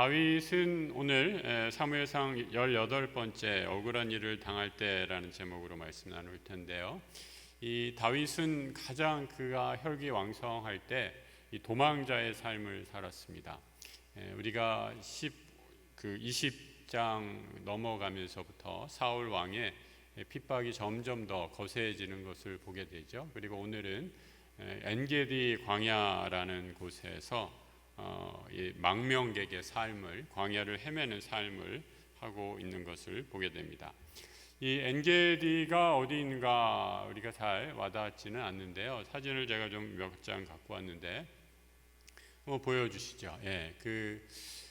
다윗은 오늘 사무엘상 18번째 억울한 일을 당할 때라는 제목으로 말씀 나눌 텐데요. 이 다윗은 가장 그가 혈기왕성할 때 이 도망자의 삶을 살았습니다. 우리가 20장 넘어가면서부터 사울 왕의 핍박이 점점 더 거세지는 것을 보게 되죠. 그리고 오늘은 엔게디 광야라는 곳에서 이 망명객의 삶을, 광야를 헤매는 삶을 하고 있는 것을 보게 됩니다. 이 엔게디가 어디 있는가 우리가 잘 와닿지는 않는데요. 사진을 제가 좀 몇 장 갖고 왔는데 보여주시죠. 그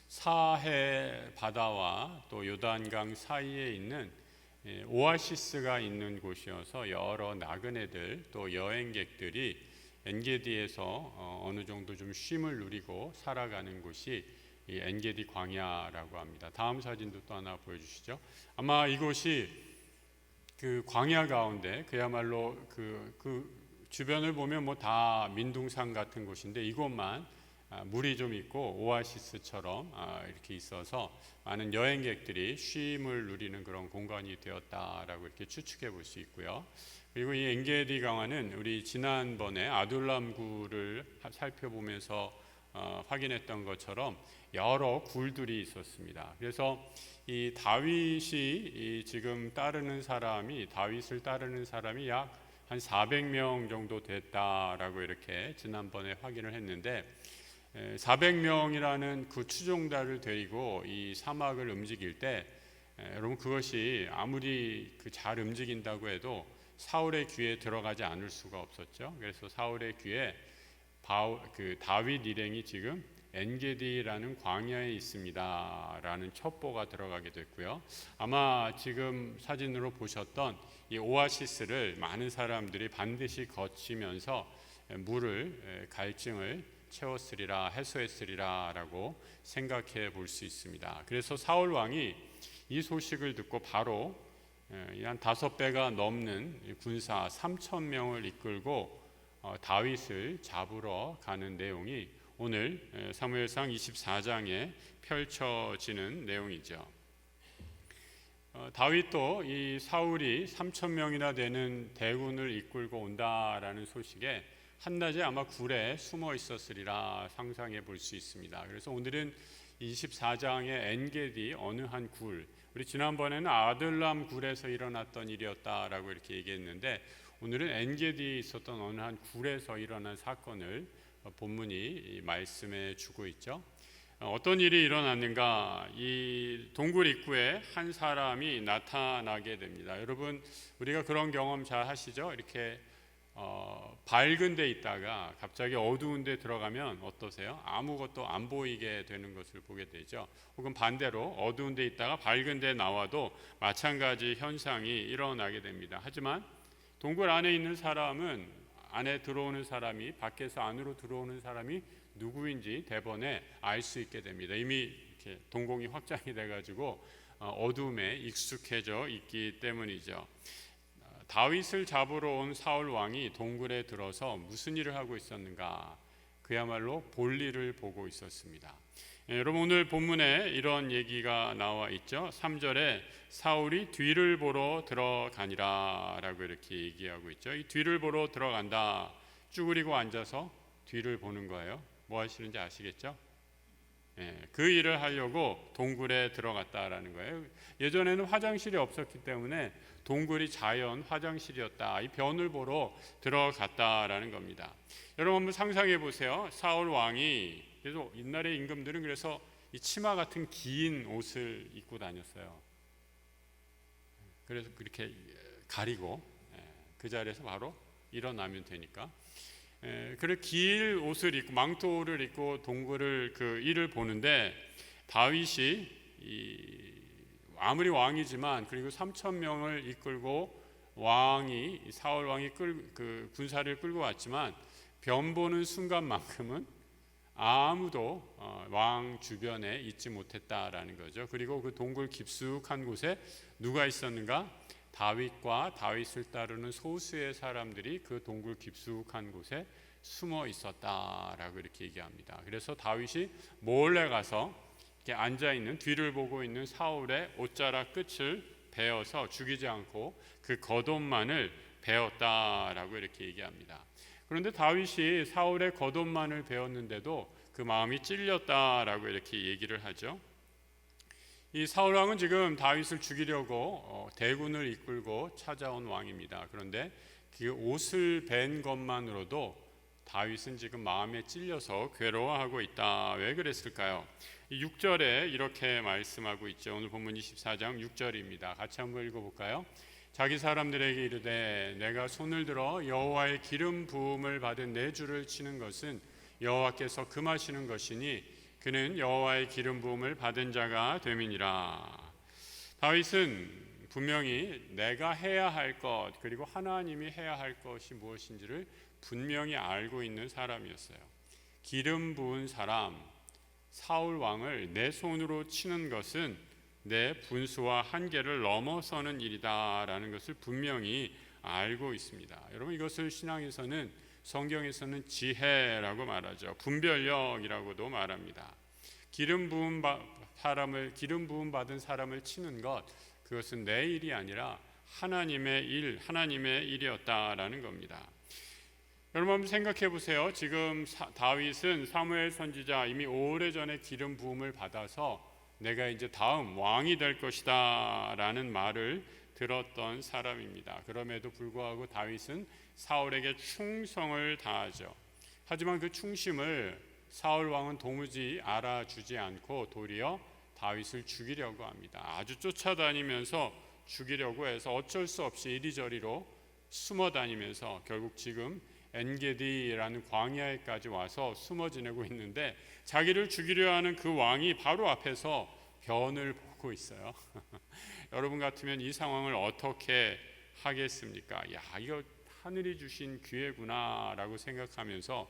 사해 바다와 또 요단강 사이에 있는 오아시스가 있는 곳이어서 여러 나그네들 또 여행객들이 엔게디에서 어느 정도 좀 쉼을 누리고 살아가는 곳이 이 엔게디 광야라고 합니다. 다음 사진도 또 하나 보여주시죠. 아마 이곳이 그 광야 가운데 그야말로 그 주변을 보면 뭐 다 민둥산 같은 곳인데 이곳만 물이 좀 있고 오아시스처럼 이렇게 있어서 많은 여행객들이 쉼을 누리는 그런 공간이 되었다라고 이렇게 추측해 볼 수 있고요. 그리고 이 엔게디 강화는 우리 지난번에 아둘람굴을 살펴보면서 확인했던 것처럼 여러 굴들이 있었습니다. 그래서 이 다윗이 지금 다윗을 따르는 사람이 약 한 400명 정도 됐다라고 이렇게 지난번에 확인을 했는데 400명이라는 그 추종자를 데리고 이 사막을 움직일 때 여러분 그것이 아무리 잘 움직인다고 해도 사울의 귀에 들어가지 않을 수가 없었죠. 그래서 사울의 귀에 다윗 일행이 지금 엔게디라는 광야에 있습니다 라는 첩보가 들어가게 됐고요. 아마 지금 사진으로 보셨던 이 오아시스를 많은 사람들이 반드시 거치면서 갈증을 채웠으리라, 해소했으리라 라고 생각해 볼 수 있습니다. 그래서 사울 왕이 이 소식을 듣고 바로 한 5배가 넘는 군사 3,000명을 이끌고 다윗을 잡으러 가는 내용이 오늘 사무엘상 24장에 펼쳐지는 내용이죠. 다윗도 이 사울이 3,000명이나 되는 대군을 이끌고 온다라는 소식에 한낮에 아마 굴에 숨어 있었으리라 상상해 볼 수 있습니다. 그래서 오늘은 24장의 엔게디 어느 한 굴, 우리 지난번에는 아들람 굴에서 일어났던 일이었다라고 이렇게 얘기했는데 오늘은 엔게디에 있었던 어느 한 굴에서 일어난 사건을 본문이 말씀해 주고 있죠. 어떤 일이 일어났는가? 이 동굴 입구에 한 사람이 나타나게 됩니다. 여러분 우리가 그런 경험 잘 하시죠? 이렇게 밝은 데 있다가 갑자기 어두운 데 들어가면 어떠세요? 아무것도 안 보이게 되는 것을 보게 되죠. 혹은 반대로 어두운 데 있다가 밝은 데 나와도 마찬가지 현상이 일어나게 됩니다. 하지만 동굴 안에 있는 사람은 안에 들어오는 사람이 밖에서 안으로 들어오는 사람이 누구인지 대번에 알 수 있게 됩니다. 이미 이렇게 동공이 확장이 돼가지고 어둠에 익숙해져 있기 때문이죠. 다윗을 잡으러 온 사울 왕이 동굴에 들어서 무슨 일을 하고 있었는가? 그야말로 볼일을 보고 있었습니다. 여러분 오늘 본문에 이런 얘기가 나와 있죠. 3절에 사울이 뒤를 보러 들어가니라 라고 이렇게 얘기하고 있죠. 이 뒤를 보러 들어간다, 쭈그리고 앉아서 뒤를 보는 거예요. 뭐 하시는지 아시겠죠? 그 일을 하려고 동굴에 들어갔다라는 거예요. 예전에는 화장실이 없었기 때문에 동굴이 자연 화장실이었다. 이 변을 보러 들어갔다라는 겁니다. 여러분 한번 상상해 보세요. 사울 왕이, 그래서 옛날의 임금들은 그래서 이 치마 같은 긴 옷을 입고 다녔어요. 그래서 그렇게 가리고 그 자리에서 바로 일어나면 되니까. 그래 긴 옷을 입고 망토를 입고 동굴을 그 일을 보는데 다윗이 아무리 왕이지만 그리고 3,000명을 이끌고 사울 왕이 그 군사를 끌고 왔지만 변 보는 순간만큼은 아무도 왕 주변에 있지 못했다라는 거죠. 그리고 그 동굴 깊숙한 곳에 누가 있었는가? 다윗과 다윗을 따르는 소수의 사람들이 그 동굴 깊숙한 곳에 숨어 있었다라고 이렇게 얘기합니다. 그래서 다윗이 몰래 가서 이렇게 앉아 있는 뒤를 보고 있는 사울의 옷자락 끝을 베어서 죽이지 않고 그 겉옷만을 베었다라고 이렇게 얘기합니다. 그런데 다윗이 사울의 겉옷만을 베었는데도 그 마음이 찔렸다라고 이렇게 얘기를 하죠. 이 사울 왕은 지금 다윗을 죽이려고 대군을 이끌고 찾아온 왕입니다. 그런데 그 옷을 벤 것만으로도 다윗은 지금 마음에 찔려서 괴로워하고 있다. 왜 그랬을까요? 6절에 이렇게 말씀하고 있죠. 오늘 본문 24장 6절입니다. 같이 한번 읽어볼까요? 자기 사람들에게 이르되 내가 손을 들어 여호와의 기름 부음을 받은 내 주를 치는 것은 여호와께서 금하시는 것이니 그는 여호와의 기름 부음을 받은 자가 됨이니라. 다윗은 분명히 내가 해야 할 것 그리고 하나님이 해야 할 것이 무엇인지를 분명히 알고 있는 사람이었어요. 기름 부은 사람 사울 왕을 내 손으로 치는 것은 내 분수와 한계를 넘어서는 일이다라는 것을 분명히 알고 있습니다. 여러분 이것을 신앙에서는 성경에서는 지혜라고 말하죠. 분별력이라고도 말합니다. 기름 부음 받은 사람을 치는 것 그것은 내 일이 아니라 하나님의 일이었다라는 겁니다. 여러분 한번 생각해 보세요. 지금 다윗은 사무엘 선지자 이미 오래전에 기름 부음을 받아서 내가 이제 다음 왕이 될 것이다 라는 말을 들었던 사람입니다. 그럼에도 불구하고 다윗은 사울에게 충성을 다하죠. 하지만 그 충심을 사울 왕은 도무지 알아주지 않고 도리어 다윗을 죽이려고 합니다. 아주 쫓아다니면서 죽이려고 해서 어쩔 수 없이 이리저리로 숨어 다니면서 결국 지금 엔게디라는 광야에까지 와서 숨어 지내고 있는데 자기를 죽이려 하는 그 왕이 바로 앞에서 변을 보고 있어요. 여러분 같으면 이 상황을 어떻게 하겠습니까? 야, 이거 하늘이 주신 기회구나 라고 생각하면서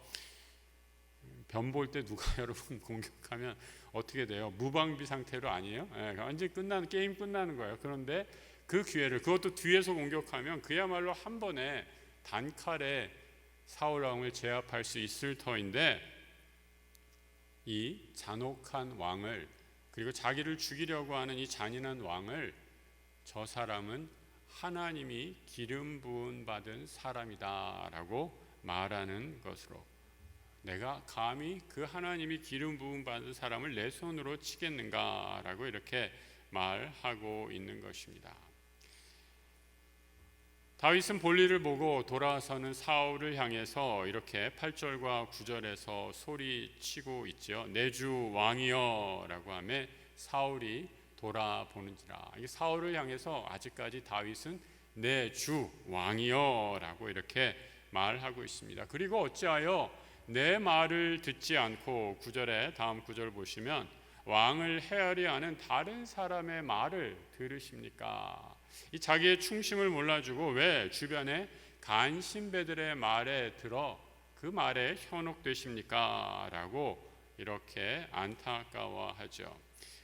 변 볼 때 누가 여러분 공격하면 어떻게 돼요? 무방비 상태로 아니에요? 완전히 게임 끝나는 거예요. 그런데 그 기회를 그것도 뒤에서 공격하면 그야말로 한 번에 단칼에 사울 왕을 제압할 수 있을 터인데 이 잔혹한 왕을 그리고 자기를 죽이려고 하는 이 잔인한 왕을 저 사람은 하나님이 기름 부음 받은 사람이다라고 말하는 것으로 내가 감히 그 하나님이 기름 부음 받은 사람을 내 손으로 치겠는가라고 이렇게 말하고 있는 것입니다. 다윗은 볼일을 보고 돌아서는 사울을 향해서 이렇게 8절과 9절에서 소리치고 있죠. 내 주 왕이여 라고 하며 사울이 돌아보는지라. 이 사울을 향해서 아직까지 다윗은 내 주 왕이여 라고 이렇게 말하고 있습니다. 그리고 어찌하여 내 말을 듣지 않고 9절에 다음 9절 보시면 왕을 헤아려 하는 다른 사람의 말을 들으십니까? 이 자기의 충심을 몰라주고 왜 주변의 간신배들의 말에 들어 그 말에 현혹되십니까? 라고 이렇게 안타까워하죠.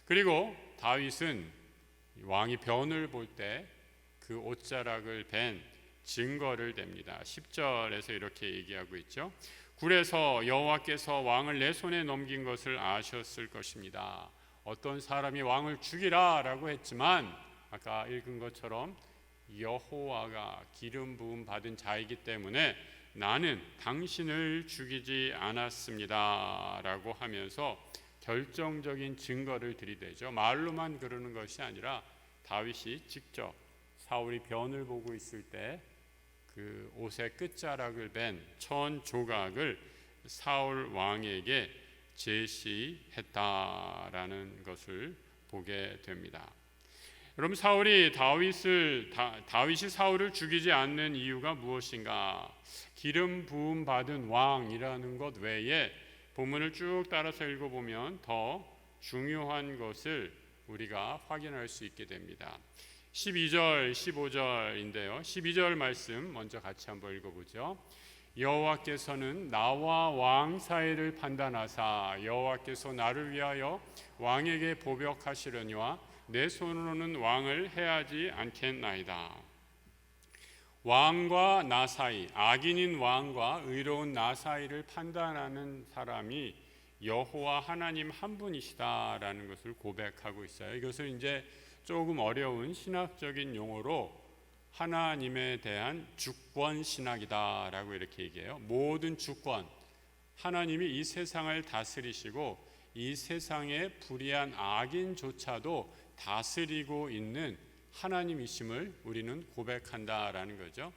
그리고 다윗은 왕이 변을 볼 때 그 옷자락을 벤 증거를 댑니다. 10절에서 이렇게 얘기하고 있죠. 굴에서 여호와께서 왕을 내 손에 넘긴 것을 아셨을 것입니다. 어떤 사람이 왕을 죽이라 라고 했지만 아까 읽은 것처럼 여호와가 기름 부음 받은 자이기 때문에 나는 당신을 죽이지 않았습니다 라고 하면서 결정적인 증거를 들이대죠. 말로만 그러는 것이 아니라 다윗이 직접 사울이 변을 보고 있을 때 그 옷의 끝자락을 벤 천 조각을 사울 왕에게 제시했다라는 것을 보게 됩니다. 여러분 다윗이 사울을 죽이지 않는 이유가 무엇인가? 기름 부음 받은 왕이라는 것 외에 본문을 쭉 따라서 읽어보면 더 중요한 것을 우리가 확인할 수 있게 됩니다. 12절, 15절인데요. 12절 말씀 먼저 같이 한번 읽어보죠. 여호와께서는 나와 왕 사이를 판단하사 여호와께서 나를 위하여 왕에게 보복하시려니와 내 손으로는 왕을 해하지 않겠나이다. 왕과 나 사이, 악인인 왕과 의로운 나 사이를 판단하는 사람이 여호와 하나님 한 분이시다라는 것을 고백하고 있어요. 이것을 이제 조금 어려운 신학적인 용어로 하나님에 대한 주권 신학이다라고 이렇게 얘기해요. 모든 주권, 하나님이 이 세상을 다스리시고 이 세상의 불의한 악인조차도 다스리고 있는 하나님이심을 우리는 고백한다라는 거죠.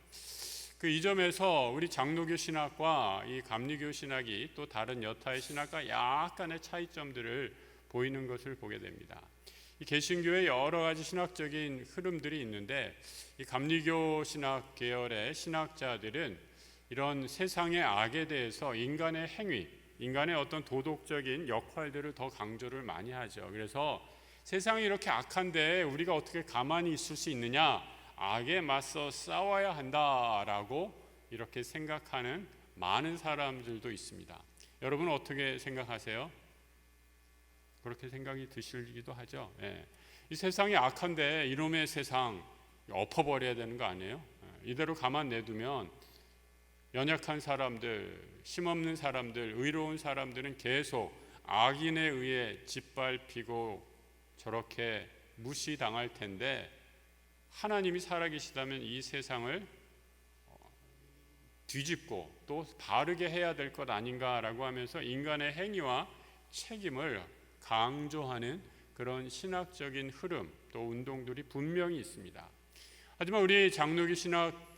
이 점에서 우리 장로교 신학과 이 감리교 신학이 또 다른 여타의 신학과 약간의 차이점들을 보이는 것을 보게 됩니다. 이 개신교의 여러 가지 신학적인 흐름들이 있는데 이 감리교 신학 계열의 신학자들은 이런 세상의 악에 대해서 인간의 행위, 인간의 어떤 도덕적인 역할들을 더 강조를 많이 하죠. 그래서 세상이 이렇게 악한데 우리가 어떻게 가만히 있을 수 있느냐, 악에 맞서 싸워야 한다라고 이렇게 생각하는 많은 사람들도 있습니다. 여러분은 어떻게 생각하세요? 그렇게 생각이 드시기도 하죠. 이 세상이 악한데 이놈의 세상 엎어버려야 되는 거 아니에요? 이대로 가만 내두면 연약한 사람들, 힘없는 사람들, 의로운 사람들은 계속 악인에 의해 짓밟히고 저렇게 무시당할 텐데 하나님이 살아계시다면 이 세상을 뒤집고 또 바르게 해야 될 것 아닌가라고 하면서 인간의 행위와 책임을 강조하는 그런 신학적인 흐름 또 운동들이 분명히 있습니다. 하지만 우리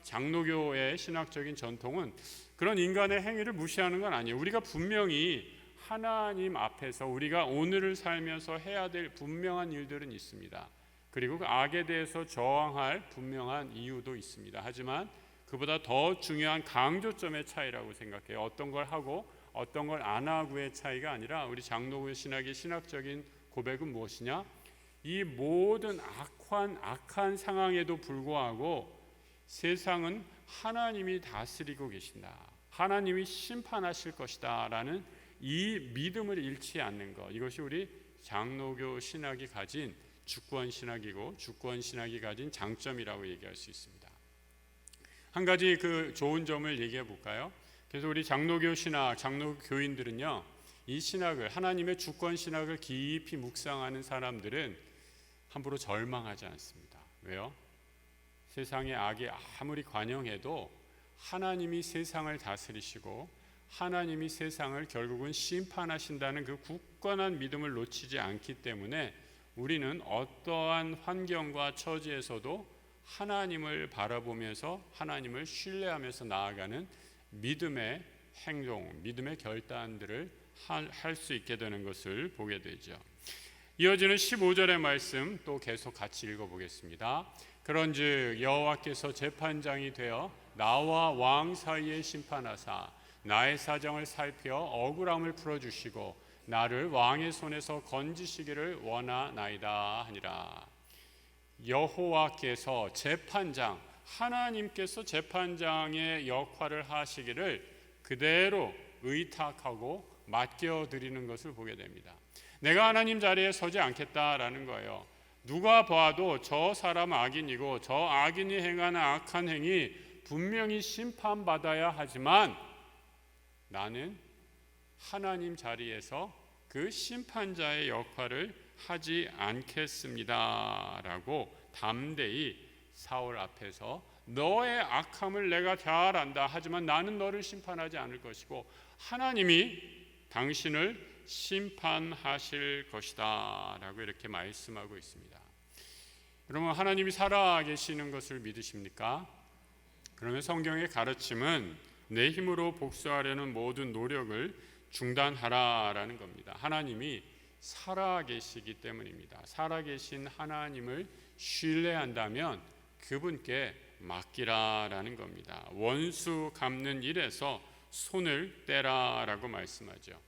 장로교의 신학적인 전통은 그런 인간의 행위를 무시하는 건 아니에요. 우리가 분명히 하나님 앞에서 우리가 오늘을 살면서 해야 될 분명한 일들은 있습니다. 그리고 그 악에 대해서 저항할 분명한 이유도 있습니다. 하지만 그보다 더 중요한 강조점의 차이라고 생각해요. 어떤 걸 하고 어떤 걸 안 하고의 차이가 아니라 우리 장로교 신학의 신학적인 고백은 무엇이냐? 이 모든 악한 상황에도 불구하고 세상은 하나님이 다스리고 계신다. 하나님이 심판하실 것이다 라는 이 믿음을 잃지 않는 것, 이것이 우리 장로교 신학이 가진 주권 신학이고 주권 신학이 가진 장점이라고 얘기할 수 있습니다. 한 가지 그 좋은 점을 얘기해 볼까요? 그래서 우리 장로교 신학, 장로 교인들은요, 이 신학을, 하나님의 주권 신학을 깊이 묵상하는 사람들은 함부로 절망하지 않습니다. 왜요? 세상의 악이 아무리 관영해도 하나님이 세상을 다스리시고 하나님이 세상을 결국은 심판하신다는 그 굳건한 믿음을 놓치지 않기 때문에 우리는 어떠한 환경과 처지에서도 하나님을 바라보면서 하나님을 신뢰하면서 나아가는 믿음의 행동, 믿음의 결단들을 할 수 있게 되는 것을 보게 되죠. 이어지는 15절의 말씀 또 계속 같이 읽어보겠습니다. 그런즉 여호와께서 재판장이 되어 나와 왕 사이에 심판하사 나의 사정을 살펴 억울함을 풀어주시고 나를 왕의 손에서 건지시기를 원하나이다 하니라. 여호와께서 재판장, 하나님께서 재판장의 역할을 하시기를 그대로 의탁하고 맡겨드리는 것을 보게 됩니다. 내가 하나님 자리에 서지 않겠다라는 거예요. 누가 봐도 저 사람 악인이고 저 악인이 행하는 악한 행위 분명히 심판받아야 하지만 나는 하나님 자리에서 그 심판자의 역할을 하지 않겠습니다 라고 담대히 사울 앞에서 너의 악함을 내가 잘 안다. 하지만 나는 너를 심판하지 않을 것이고 하나님이 당신을 심판하실 것이다 라고 이렇게 말씀하고 있습니다. 여러분, 하나님이 살아계시는 것을 믿으십니까? 그러면 성경의 가르침은 내 힘으로 복수하려는 모든 노력을 중단하라라는 겁니다. 하나님이 살아계시기 때문입니다. 살아계신 하나님을 신뢰한다면 그분께 맡기라라는 겁니다. 원수 갚는 일에서 손을 떼라라고 말씀하죠.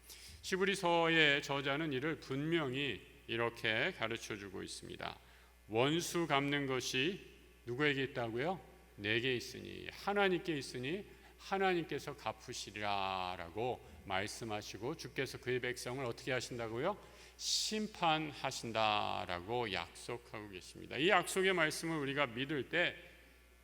히브리서의 저자는 이를 분명히 이렇게 가르쳐주고 있습니다. 원수 갚는 것이 누구에게 있다고요? 내게 있으니, 하나님께 있으니 하나님께서 갚으시리라라고 말씀하시고 주께서 그의 백성을 어떻게 하신다고요? 심판하신다라고 약속하고 계십니다. 이 약속의 말씀을 우리가 믿을 때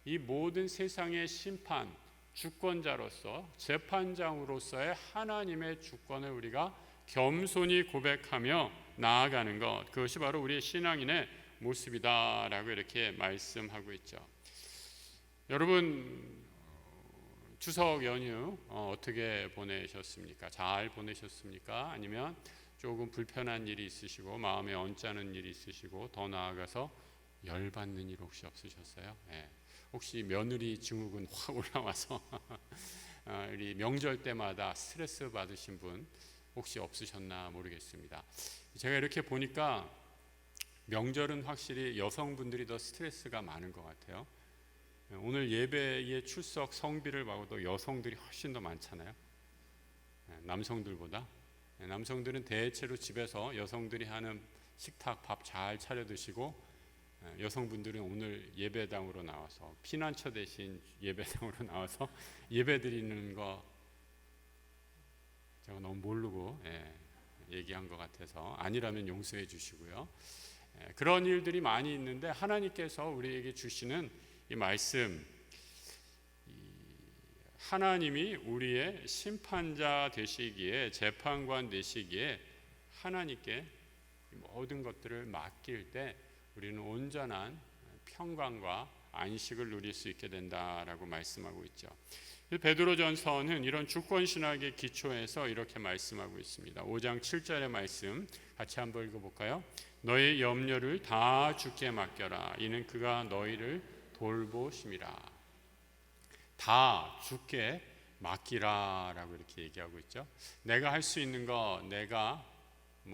이 모든 세상의 심판, 주권자로서 재판장으로서의 하나님의 주권을 우리가 겸손히 고백하며 나아가는 것, 그것이 바로 우리의 신앙인의 모습이다라고 이렇게 말씀하고 있죠. 여러분, 추석 연휴 어떻게 보내셨습니까? 잘 보내셨습니까? 아니면 조금 불편한 일이 있으시고 마음에 언짢은 일이 있으시고 더 나아가서 열받는 일 혹시 없으셨어요? 예. 혹시 며느리 증후군 확 올라와서 우리 명절 때마다 스트레스 받으신 분 혹시 없으셨나 모르겠습니다. 제가 이렇게 보니까 명절은 확실히 여성분들이 더 스트레스가 많은 것 같아요. 오늘 예배에 출석 성비를 봐도 여성들이 훨씬 더 많잖아요. 남성들보다. 남성들은 대체로 집에서 여성들이 하는 식탁 밥 잘 차려 드시고, 여성분들은 오늘 예배당으로 나와서 피난처 대신 예배당으로 나와서 예배 드리는 거 제가 너무 모르고 얘기한 것 같아서 아니라면 용서해 주시고요. 그런 일들이 많이 있는데 하나님께서 우리에게 주시는 이 말씀, 하나님이 우리의 심판자 되시기에, 재판관 되시기에 하나님께 모든 것들을 맡길 때 우리는 온전한 평강과 안식을 누릴 수 있게 된다라고 말씀하고 있죠. 베드로전서는 이런 주권신학의 기초에서 이렇게 말씀하고 있습니다. 5장 7절의 말씀 같이 한번 읽어볼까요? 너의 염려를 다 주께 맡겨라. 이는 그가 너희를 돌보심이라. 다 주께 맡기라라고 이렇게 얘기하고 있죠. 내가 할 수 있는 거, 내가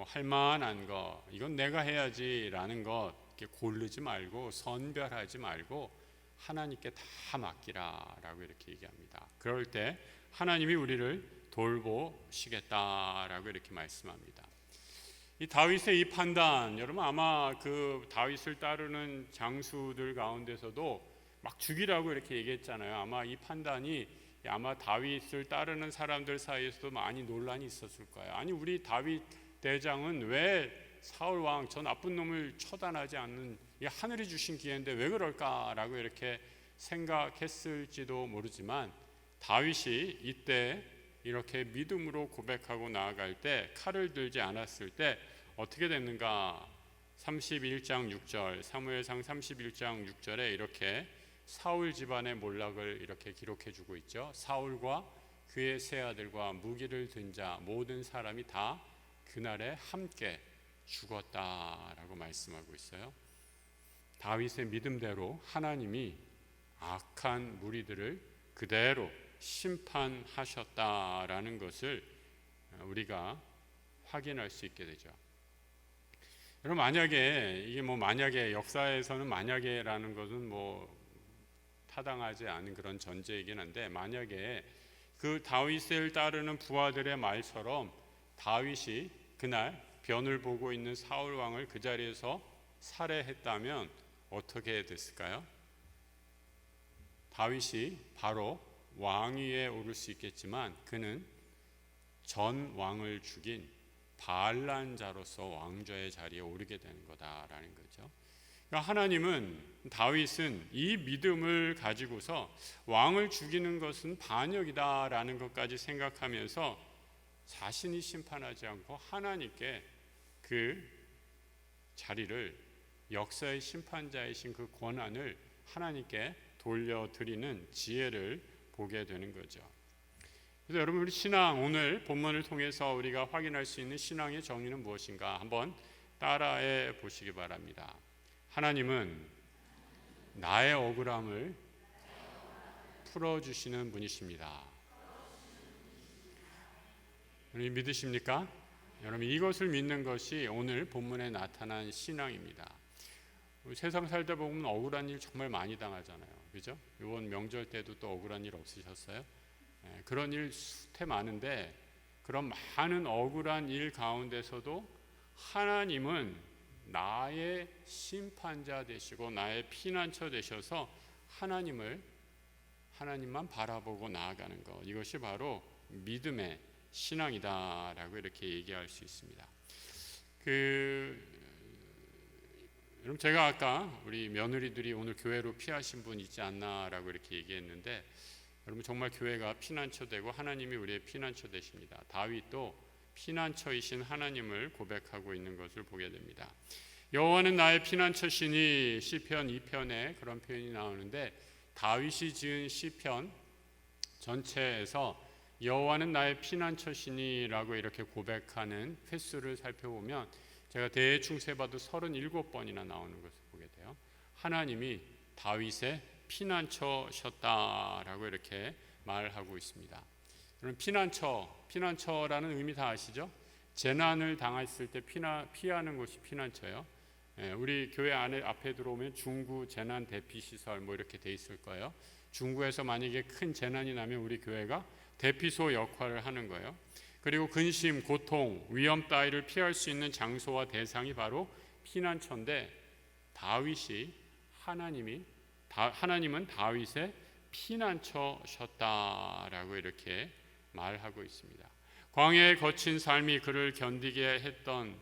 할 만한 거, 이건 내가 해야지라는 것 이렇게 고르지 말고 선별하지 말고 하나님께 다 맡기라라고 이렇게 얘기합니다. 그럴 때 하나님이 우리를 돌보시겠다라고 이렇게 말씀합니다. 이 다윗의 이 판단, 여러분 아마 그 다윗을 따르는 장수들 가운데서도 막 죽이라고 이렇게 얘기했잖아요. 아마 이 판단이 아마 다윗을 따르는 사람들 사이에서도 많이 논란이 있었을 거예요. 아니 우리 다윗 대장은 왜 사울 왕 저 나쁜 놈을 처단하지 않는, 이 하늘이 주신 기회인데 왜 그럴까라고 이렇게 생각했을지도 모르지만 다윗이 이때 이렇게 믿음으로 고백하고 나아갈 때, 칼을 들지 않았을 때 어떻게 됐는가? 31장 6절, 사무엘상 31장 6절에 이렇게 사울 집안의 몰락을 이렇게 기록해 주고 있죠. 사울과 그의 세 아들과 무기를 든 자 모든 사람이 다 그날에 함께 죽었다라고 말씀하고 있어요. 다윗의 믿음대로 하나님이 악한 무리들을 그대로 심판하셨다라는 것을 우리가 확인할 수 있게 되죠. 여러분 만약에 이게 만약에 역사에서는 만약에라는 것은 타당하지 않은 그런 전제이긴 한데, 만약에 그 다윗을 따르는 부하들의 말처럼 다윗이 그날 변을 보고 있는 사울 왕을 그 자리에서 살해했다면 어떻게 됐을까요? 다윗이 바로 왕위에 오를 수 있겠지만 그는 전 왕을 죽인 반란자로서 왕좌의 자리에 오르게 되는 거다라는 거죠. 그러니까 하나님은, 다윗은 이 믿음을 가지고서 왕을 죽이는 것은 반역이다라는 것까지 생각하면서 자신이 심판하지 않고 하나님께 그 자리를, 역사의 심판자이신 그 권한을 하나님께 돌려드리는 지혜를 보게 되는 거죠. 그래서 여러분 우리 신앙, 오늘 본문을 통해서 우리가 확인할 수 있는 신앙의 정의는 무엇인가 한번 따라해 보시기 바랍니다. 하나님은 나의 억울함을 풀어주시는 분이십니다. 여러분 믿으십니까? 여러분 이것을 믿는 것이 오늘 본문에 나타난 신앙입니다. 세상 살다 보면 억울한 일 정말 많이 당하잖아요. 그죠? 이번 명절 때도 또 억울한 일 없으셨어요? 그런 일 수태 많은데, 그런 많은 억울한 일 가운데서도 하나님은 나의 심판자 되시고 나의 피난처 되셔서 하나님만 바라보고 나아가는 것, 이것이 바로 믿음의 신앙이다라고 이렇게 얘기할 수 있습니다. 여러분 제가 아까 우리 며느리들이 오늘 교회로 피하신 분 있지 않나라고 이렇게 얘기했는데, 여러분 정말 교회가 피난처 되고 하나님이 우리의 피난처 되십니다. 다윗도 피난처이신 하나님을 고백하고 있는 것을 보게 됩니다. 여호와는 나의 피난처시니 시편 2편에 그런 표현이 나오는데 다윗이 지은 시편 전체에서 여호와는 나의 피난처시니라고 이렇게 고백하는 횟수를 살펴보면 제가 대충 세봐도 37번이나 나오는 것을 보게 돼요. 하나님이 다윗의 피난처셨다라고 이렇게 말하고 있습니다. 그럼 피난처라는 의미 다 아시죠? 재난을 당했을 때 피하는 곳이 피난처예요. 우리 교회 안에 앞에 들어오면 중구 재난 대피 시설 뭐 이렇게 돼 있을 거예요. 중구에서 만약에 큰 재난이 나면 우리 교회가 대피소 역할을 하는 거예요. 그리고 근심, 고통, 위험 따위를 피할 수 있는 장소와 대상이 바로 피난처인데 하나님은 다윗의 피난처셨다라고 이렇게 말하고 있습니다. 광야의 거친 삶이 그를 견디게 했던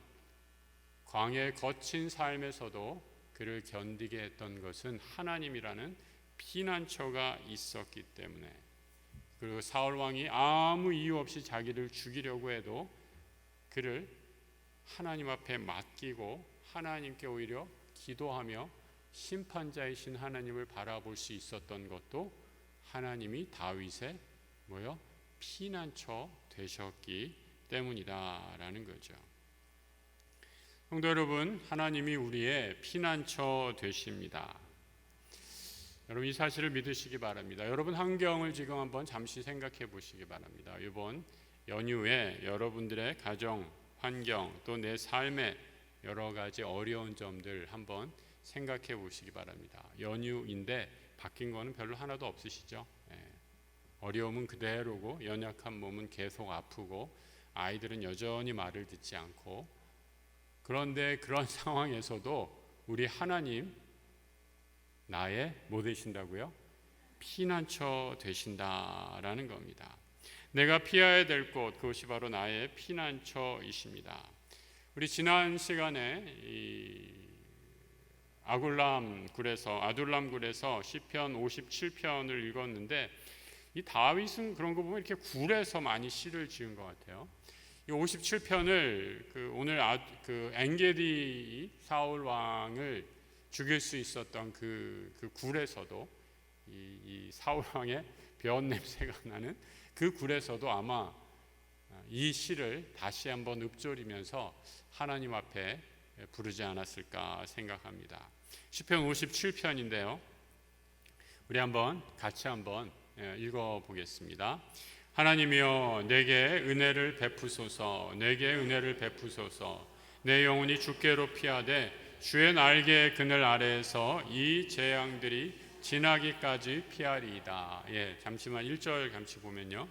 광야의 거친 삶에서도 그를 견디게 했던 것은 하나님이라는 피난처가 있었기 때문에, 그리고 사울 왕이 아무 이유 없이 자기를 죽이려고 해도 그를 하나님 앞에 맡기고 하나님께 오히려 기도하며 심판자이신 하나님을 바라볼 수 있었던 것도 하나님이 다윗의 피난처 되셨기 때문이다라는 거죠. 성도 여러분, 하나님이 우리의 피난처 되십니다. 여러분 이 사실을 믿으시기 바랍니다. 여러분 환경을 지금 한번 잠시 생각해 보시기 바랍니다. 이번 연휴에 여러분들의 가정, 환경, 또 내 삶의 여러 가지 어려운 점들 한번 생각해 보시기 바랍니다. 연휴인데 바뀐 거는 별로 하나도 없으시죠? 어려움은 그대로고 연약한 몸은 계속 아프고 아이들은 여전히 말을 듣지 않고, 그런데 그런 상황에서도 우리 하나님 나의 뭐 되신다고요? 피난처 되신다라는 겁니다. 내가 피해야 될 곳, 그것이 바로 나의 피난처이십니다. 우리 지난 시간에 아둘람굴에서 시편 57편을 읽었는데 이 다윗은 그런 거 보면 이렇게 굴에서 많이 시를 지은 것 같아요. 이 57편을 오늘 엔게디 사울 왕을 죽일 수 있었던 그 굴에서도 이 사울 왕의 변 냄새가 나는 그 굴에서도 아마 이 시를 다시 한번 읊조리면서 하나님 앞에 부르지 않았을까 생각합니다. 시편 57편인데요. 우리 같이 한번 읽어보겠습니다. 하나님이여 내게 은혜를 베푸소서, 내게 은혜를 베푸소서. 내 영혼이 주께로 피하되 주의 날개의 그늘 아래에서 이 재앙들이 지나기까지 피하리이다. 잠시만 1절 같이 보면요.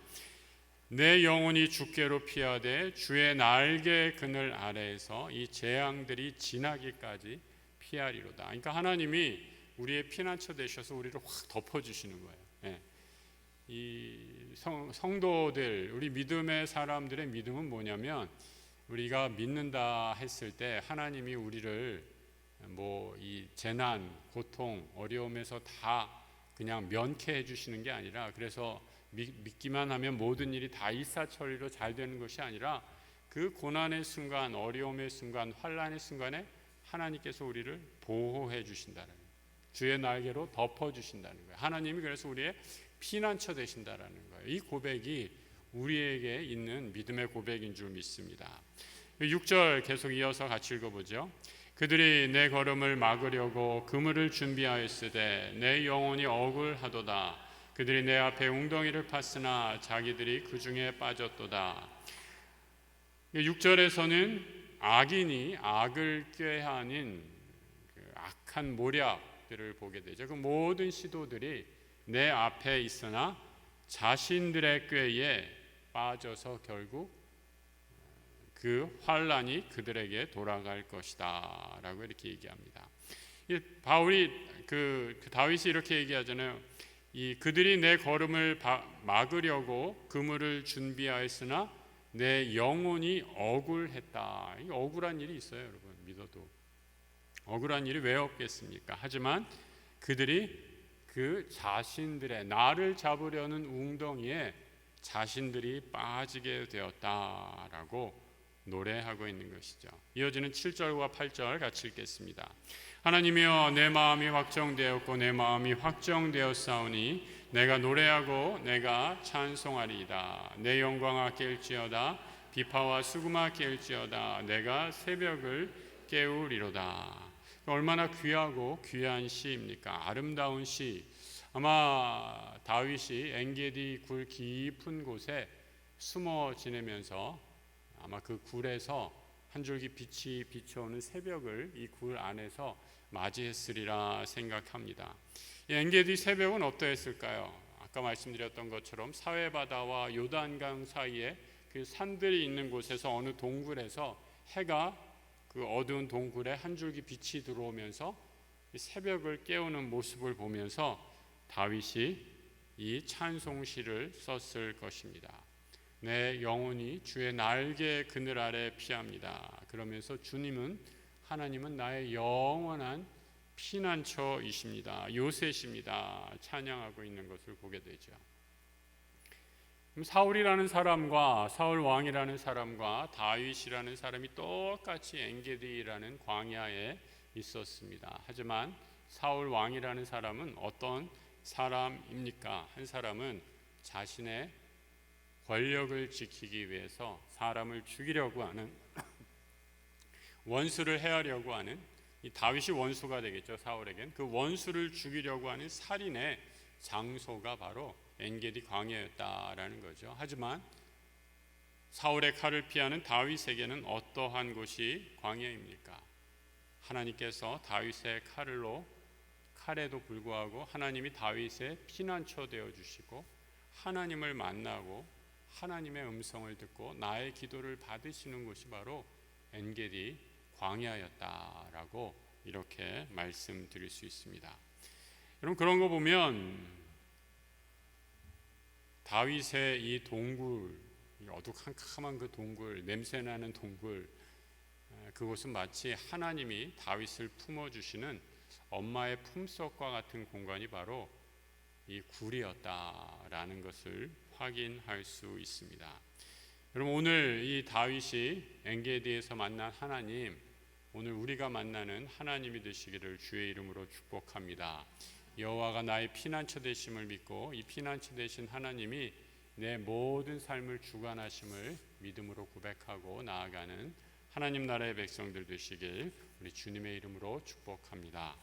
내 영혼이 주께로 피하되 주의 날개의 그늘 아래에서 이 재앙들이 지나기까지 피하리로다. 그러니까 하나님이 우리의 피난처 되셔서 우리를 확 덮어주시는 거예요. 이 성도들, 우리 믿음의 사람들의 믿음은 뭐냐면 우리가 믿는다 했을 때 하나님이 우리를 이 재난, 고통, 어려움에서 다 그냥 면케해 주시는 게 아니라, 그래서 믿기만 하면 모든 일이 다 일사천리로 잘 되는 것이 아니라 그 고난의 순간, 어려움의 순간, 환난의 순간에 하나님께서 우리를 보호해 주신다는 거예요. 주의 날개로 덮어 주신다는 거예요. 하나님이 그래서 우리의 피난처 되신다라는 거예요. 이 고백이 우리에게 있는 믿음의 고백인 줄 믿습니다. 6절 계속 이어서 같이 읽어보죠. 그들이 내 걸음을 막으려고 그물을 준비하였으되 내 영혼이 억울하도다. 그들이 내 앞에 웅덩이를 팠으나 자기들이 그 중에 빠졌도다. 6절에서는 악인이 악을 꾀하는 악한 모략들을 보게 되죠. 그 모든 시도들이 내 앞에 있으나 자신들의 꾀에 빠져서 결국 그 환란이 그들에게 돌아갈 것이다 라고 이렇게 얘기합니다. 바울이 다윗이 이렇게 얘기하잖아요. 그들이 내 걸음을 막으려고 그물을 준비하였으나 내 영혼이 억울했다. 억울한 일이 있어요, 여러분. 믿어도 억울한 일이 왜 없겠습니까? 하지만 그들이 그 자신들의 나를 잡으려는 웅덩이에 자신들이 빠지게 되었다라고 노래하고 있는 것이죠. 이어지는 7절과 8절 같이 읽겠습니다. 하나님이여 내 마음이 확정되었고 내 마음이 확정되었사오니 내가 노래하고 내가 찬송하리이다. 내 영광아 깰지어다. 비파와 수금아 깰지어다. 내가 새벽을 깨우리로다. 얼마나 귀하고 귀한 시입니까? 아름다운 시. 아마 다윗이 엔게디 굴 깊은 곳에 숨어 지내면서 아마 그 굴에서 한 줄기 빛이 비춰오는 새벽을 이 굴 안에서 맞이했으리라 생각합니다. 이 엔게디 새벽은 어떠했을까요? 아까 말씀드렸던 것처럼 사회바다와 요단강 사이에 그 산들이 있는 곳에서 어느 동굴에서 해가 그 어두운 동굴에 한 줄기 빛이 들어오면서 새벽을 깨우는 모습을 보면서 다윗이 이 찬송시를 썼을 것입니다. 내 영혼이 주의 날개 그늘 아래 피합니다. 그러면서 주님은 하나님은 나의 영원한 피난처이십니다. 요새십니다. 찬양하고 있는 것을 보게 되죠. 사울이라는 사람과 사울 왕이라는 사람과 다윗이라는 사람이 똑같이 엔게디라는 광야에 있었습니다. 하지만 사울 왕이라는 사람은 어떤 사람입니까? 한 사람은 자신의 권력을 지키기 위해서 사람을 죽이려고 하는 원수를 해하려고 하는 이 다윗이 원수가 되겠죠. 사울에겐 그 원수를 죽이려고 하는 살인의 장소가 바로 엔게디 광야였다라는 거죠. 하지만 사울의 칼을 피하는 다윗에게는 어떠한 곳이 광야입니까? 하나님께서 다윗의 칼에도 불구하고 하나님이 다윗의 피난처 되어 주시고 하나님을 만나고 하나님의 음성을 듣고 나의 기도를 받으시는 곳이 바로 엔게디 광야였다라고 이렇게 말씀드릴 수 있습니다. 여러분 그런 거 보면 다윗의 이 동굴, 어두컴컴한 그 동굴, 냄새나는 동굴, 그곳은 마치 하나님이 다윗을 품어주시는 엄마의 품속과 같은 공간이 바로 이 굴이었다라는 것을 확인할 수 있습니다. 여러분 오늘 이 다윗이 엔게디에서 만난 하나님, 오늘 우리가 만나는 하나님이 되시기를 주의 이름으로 축복합니다. 여호와가 나의 피난처 되심을 믿고 이 피난처 되신 하나님이 내 모든 삶을 주관하심을 믿음으로 고백하고 나아가는 하나님 나라의 백성들 되시길 우리 주님의 이름으로 축복합니다.